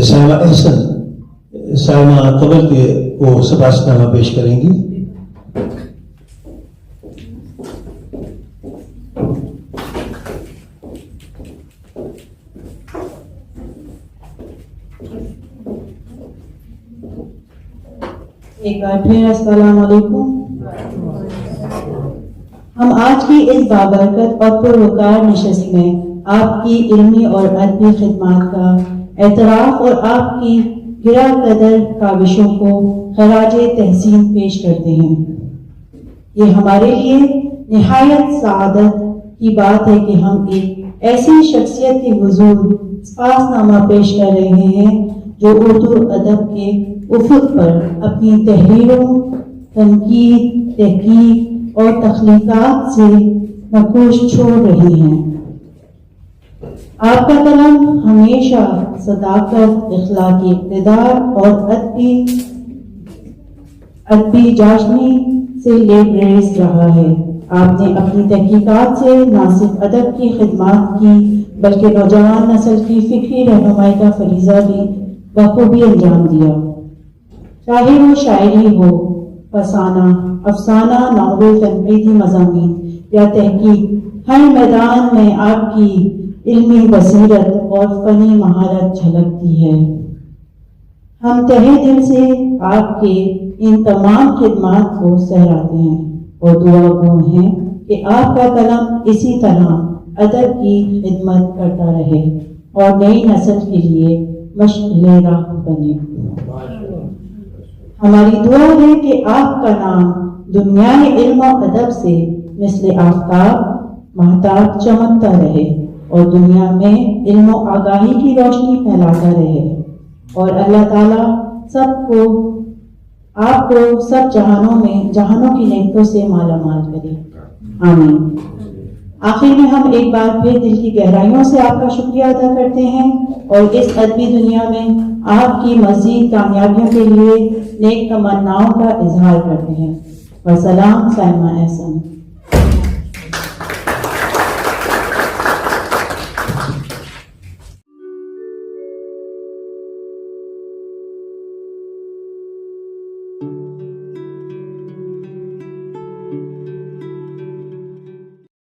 سائمہ احسن سائمہ قبل کے وہ سپاس نامہ پیش کریں گی. ایک بار پھر السلام علیکم. ہم آج کی اس بابرکت اور پروکار نشست میں آپ کی علمی اور ادبی خدمات کا اعتراف اور آپ کی گرا قدر کاوشوں کو خراج تحسین پیش کرتے ہیں. یہ ہمارے لیے نہایت سعادت کی بات ہے کہ ہم ایک ایسی شخصیت کے حضور سپاس نامہ پیش کر رہے ہیں جو اردو ادب کے افق پر اپنی تحریروں، تنقید، تحقیق اور تخلیقات سے نقوش چھوڑ رہی ہیں. آپ کا قلم ہمیشہ صداقت، اخلاقی اقتدار اور ادبی جاشنی سے لیبریز رہا ہے. آپ نے اپنی تحقیقات سے نہ صرف ادب کی خدمات کی بلکہ نوجوان نسل کی فکری رہنمائی کا فریضہ بھی بخوبی انجام دیا. چاہے وہ شاعری ہو، فسانہ، افسانہ، ناول، تنقیدی مضامین یا تحقیق، ہر میدان میں آپ کی علمی بصیرت اور فنی مہارت جھلکتی ہے. ہم تہہ دل سے آپ کے ان تمام خدمات کو سراہتے ہیں اور دعا گو ہیں کہ آپ کا قلم اسی طرح ادب کی خدمت کرتا رہے اور نئی نسل کے لیے مشعل راہ بنے. ہماری دعا ہے کہ آپ کا نام دنیا علم و ادب سے مثل آفتاب مہتاب چمکتا رہے اور دنیا میں علم و آگاہی کی روشنی پھیلاتا رہے، اور اللہ تعالیٰ آپ کو سب جہانوں کی نعمتوں سے مالا مال کرے. آمین. آخر میں ہم ایک بار پھر دل کی گہرائیوں سے آپ کا شکریہ ادا کرتے ہیں اور اس ادبی دنیا میں آپ کی مزید کامیابیوں کے لیے نیک تمناؤں کا اظہار کرتے ہیں. وسلام. سائمہ احسن.